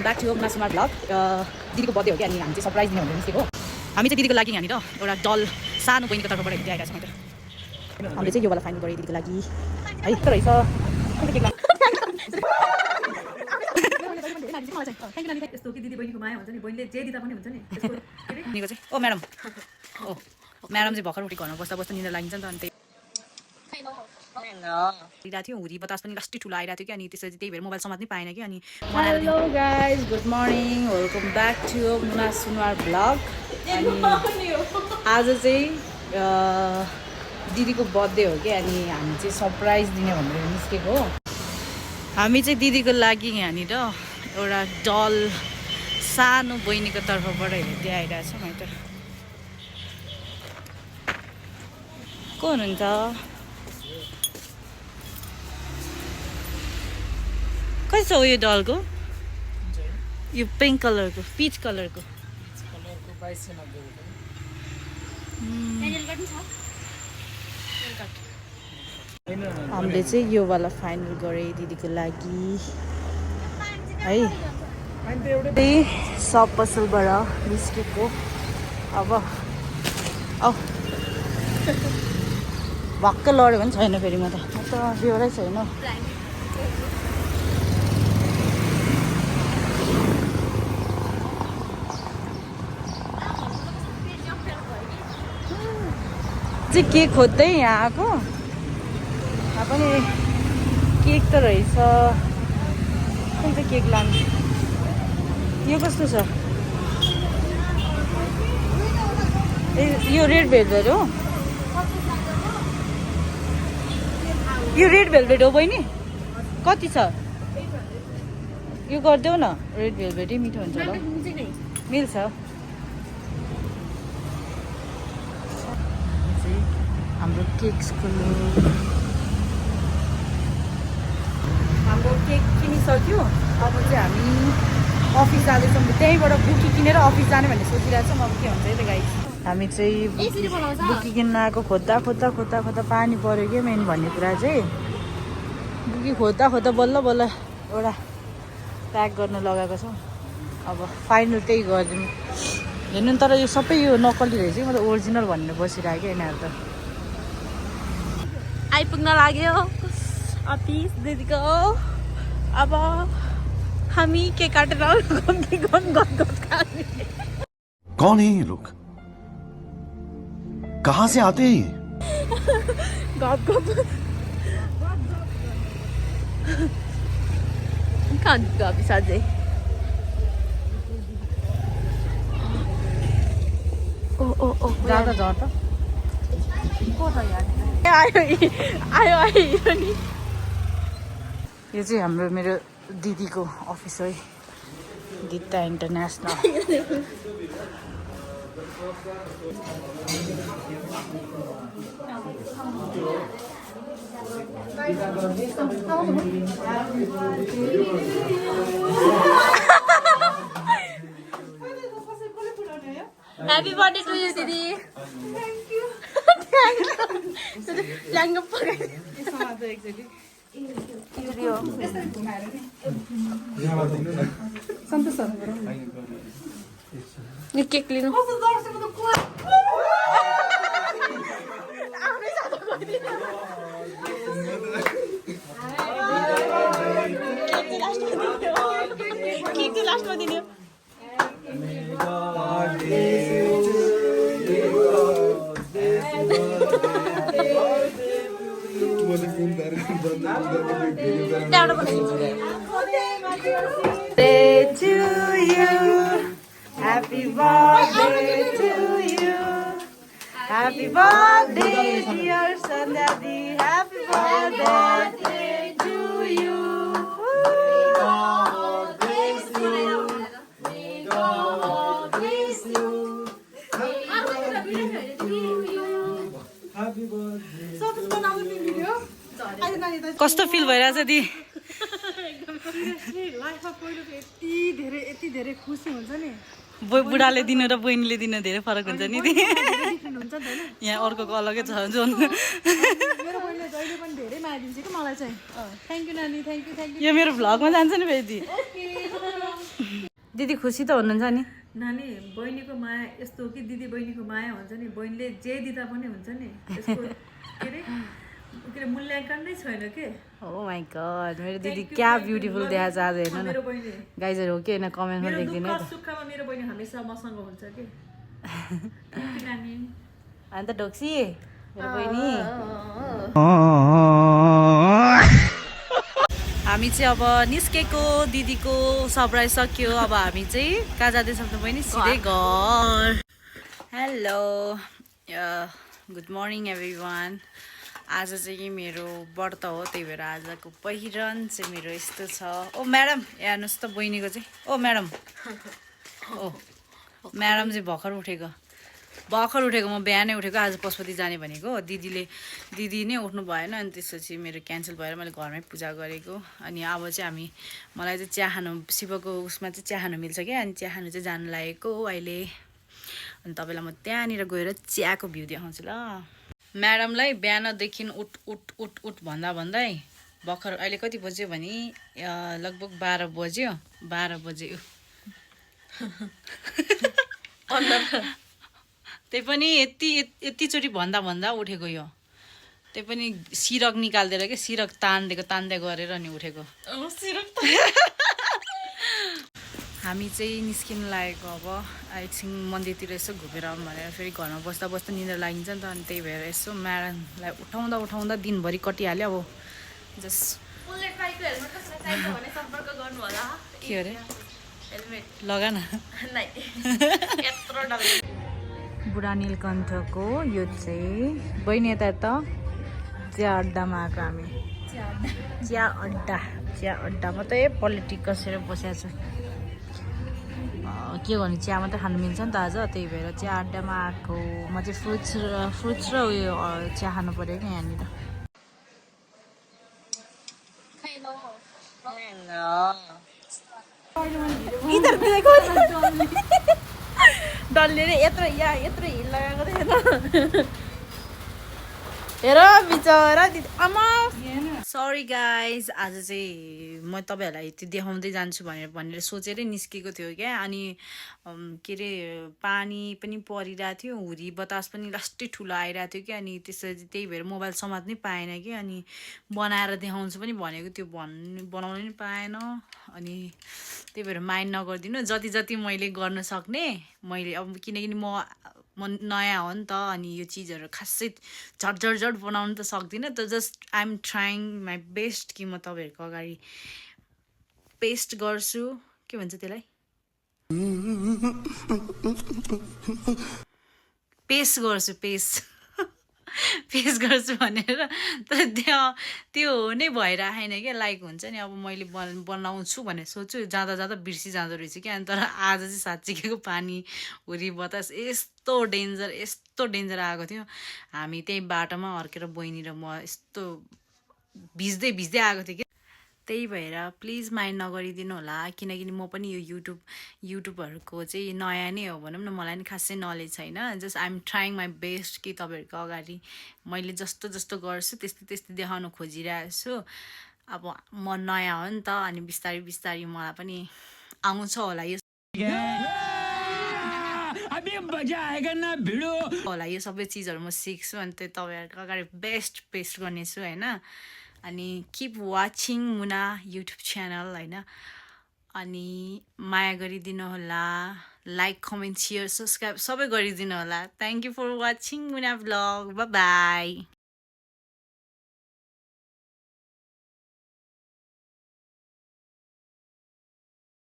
Back to नासुमा vlog. दिदीको birthday हो कि अनि हामी चाहिँ सरप्राइज दिने भनेर निस्केको। हामी चाहिँ दिदीको लागि यहाँनिर एउटा डल सानो बहिनीको तर्फबाट हेर्दै आइरहेको छौँ। हामीले चाहिँ यो वाला फाइनल गरेँ दिदीको लागि है। यस्तो रहेछ यस्तो कि दिदी बहिनीको माया हुन्छ नि, बहिनीले जे दिँदा पनि हुन्छ नि। ओ म्याडम चाहिँ भर्खर उठी घरमा बस्दा निन्द्रा लागिन्छ नि त। अनि दिइरहेको थियो हुरी बतास पनि लास्टै ठुलो आइरहेको थियो कि अनि त्यसपछि त्यही भएर मोबाइल समात्नै पाएन कि। अनि hello guys, good morning, welcome back to Muna Sunuwar vlog. अनि आज चाहिँ दिदीको बर्थडे हो कि अनि हामी चाहिँ सरप्राइज दिने भनेर निस्केको हो। हामी चाहिँ दिदीको लागि यहाँनिर एउटा डल सानो बहिनीको तर्फबाट हेर्दै आइरहेको छौँ है त। को हुनुहुन्छ? कति छ यो डलको? यो पिङ्क कलरको, पिच कलरको। हामीले चाहिँ यो वाला फाइनल गरेँ दिदीको लागि है। त्यही सब पसलबाट निस्केको। अब भक्क लड्यो भने छैन फेरि म त बेहोरै छैन। चाहिँ केक खोज्दै यहाँ आएको। यहाँ पनि केक त रहेछ। कुन चाहिँ केक लानु? यो कस्तो छ? ए यो रेड भेलभेट हो। यो रेड भेलभेट हो बहिनी? कति छ? यो गरिदेऊ न, रेड भेलभेटै मिठो हुन्छ होला। मिल्छ। हाम्रो केक्सको हाम्रो केक किनिसक्यो। अब चाहिँ हामी अफिस जाँदैछौँ। त्यहीँबाट बुकी किनेर अफिस जाने भन्ने सोचिरहेको छौँ। अब के हुन्छ है त गाइस। हामी चाहिँ बुकी किन्न आएको। खोज्दा पानी पऱ्यो क्या मेन भन्ने कुरा चाहिँ। बुकी खोज्दा बल्ल एउटा प्याक गर्न लगाएको छौँ। अब फाइनल त्यही गरिदिउँ हेर्नु। तर यो सबै यो नकली रहेछ कि, मतलब ओरिजिनल भनेर बसिरहेको क्या यिनीहरू त। आइपुग्न लाग्यो अफिस दिदीको। अब हामी केक काटेर कौन है ये लोग? कहाँ से आते हैं? अफिस अझै ओ जाँदा झर्छ। आयो नि। यो चाहिँ हाम्रो मेरो दिदीको अफिस है, दिता international. Happy birthday to you, Didi. Thank you. You cake लिनु। केक लास्टमा दिनु। Birthday to you, happy birthday to you, happy birthday dear Sandhya, happy birthday to you. May God bless you, may God bless you, happy birthday to you, happy birthday. So this one our video. कस्तो feel भइरहेछ the? लाइफमा पहिलो यति धेरै खुसी हुन्छ नि। बुढाले दिनु र बहिनीले दिनु धेरै फरक हुन्छ नि। यहाँ अर्कोको अलगै छ जोन। मेरो बहिनीले जहिले पनि धेरै माया दिन्छ कि मलाई चाहिँ। थ्याङ्क यू नानी, थ्याङ्क यू। यो मेरो भ्लगमा जान्छ नि फेरि। दिदी खुसी त हुनुहुन्छ नि नानी बहिनीको माया यस्तो हो कि दिदी बहिनीको माया हुन्छ नि बहिनीले जे दिँदा पनि हुन्छ नि त्यसको के अरे मूल्याङ्कन नै छैन के ओ माई गॉड मेरो दिदी क्या ब्युटिफुल देखा छ आज हेर्नु न मेरो बहिनी गाइजहरु हो कि हैन कमेन्टमा मेरो लेखिदिनु दुःख सुखमा मेरो बहिनी हमेसा मसँग हुन्छ के नानी अनि त ढोक्सी मेरो बहिनी हामी चाहिँ अब निस्केको दिदीको सरप्राइज सक्यो अब हामी चाहिँ कहाँ जाँदैछौँ त बहिनी सिधै घर हेलो गुड मर्निङ एभ्रिवान आज चाहिँ मेरो व्रत हो त्यही भएर आजको पहिरन चाहिँ मेरो यस्तो छ ओ म्याडम हेर्नुहोस् त बहिनीको चाहिँ ओ म्याडम ओ म्याडम चाहिँ भर्खर उठेको म बिहानै उठेको आज पशुपति जाने भनेको दिदी नै उठ्नु भएन अनि त्यसपछि मेरो क्यान्सल भएर मैले घरमै पूजा गरेको अनि अब चाहिँ मलाई चाहिँ चिया खानु शिवको उसमा चाहिँ चिया खानु मिल्छ क्या अनि चिया खानु चाहिँ जानु लागेको अहिले अनि तपाईँलाई म त्यहाँनिर गएर चियाको भ्यू देखाउँछु ल म्याडमलाई बिहानदेखि उठ उठ उठ उठ भन्दै भर्खर अहिले कति बज्यो भने लगभग 12 बज्यो 12 बजे त्यही पनि यतिचोटि भन्दा उठेको यो त्यही पनि सिरक निकालिदिएर के सिरक तान्दै गरेर नि उठेको हामी चाहिँ निस्किनु लागेको अब एकछिन मन्दिरतिर यसो घुमेर आउँ भनेर फेरि घरमा बस्दा निन्द्रा लागिन्छ नि त अनि त्यही भएर यसो म्याडमलाई उठाउँदा दिनभरि कटिहाल्यो अब जस्ट के अरे लगा न बुढा नीलकण्ठको यो चाहिँ बहिनी यता चिया अड्डामा आएको हामी चिया अड्डामा त पोलिटिक कसेर बसेको छु के गर्नु चिया मात्रै खानु मिल्छ नि त आज त्यही भएर चिया अड्डामा आएको म चाहिँ फ्रुट्स र उयो चिया खानु पऱ्यो कि यहाँनिर डल्ले यत्रो हिल लगाएको थिएन हेर बिचरा दिदी आमा सरी गाइज आज चाहिँ म तपाईँहरूलाई त्यो देखाउँदै जान्छु भनेर सोचेरै निस्केको थियो क्या अनि के अरे पानी पनि परिरहेको थियो हुरी बतास पनि लास्टै ठुलो आइरहेको थियो कि अनि त्यसरी त्यही भएर मोबाइल समात्नै पाएन कि अनि बनाएर देखाउँछु पनि भनेको त्यो बनाउनु नि पाएन अनि त्यही भएर माइन्ड नगरिदिनु जति मैले गर्न सक्ने मैले अब किनकि म नयाँ हो नि त अनि यो चिजहरू खासै झट बनाउनु त सक्दिनँ त just I am trying my best कि म तपाईँहरूको अगाडि पेस्ट गर्छु के भन्छ त्यसलाई पेस्ट गर्छु भनेर तर त्यो नै भइरहेन क्या लाइक हुन्छ नि अब मैले बनाउँछु भनेर सोच्छु जाँदा बिर्सी जाँदो रहेछ क्या अनि तर आज चाहिँ साँच्चीको पानी हुरी बतास यस्तो डेन्जर आएको थियो हामी त्यही बाटोमा अर्केर बहिनी र म यस्तो भिज्दै आएको थियो क्या त्यही भएर प्लिज माइन्ड नगरिदिनु होला किनकि म पनि यो युट्युबहरूको चाहिँ नयाँ नै हो भनौँ न मलाई नि खासै नलेज छैन just I am trying my best कि तपाईँहरूको अगाडि मैले जस्तो गर्छु त्यस्तै देखाउन खोजिरहेको छु अब म नयाँ हो नि त अनि बिस्तारै मलाई पनि आउँछ होला यो यो सबै चिजहरू म सिक्छु अनि त्यो तपाईँहरूको अगाडि बेस्ट पेस्ट गर्नेछु होइन अनि किप वाचिङ मुना युट्युब च्यानल होइन अनि माया गरिदिनु होला लाइक कमेन्ट सेयर सब्सक्राइब सबै गरिदिनु होला thank you for watching Muna vlog by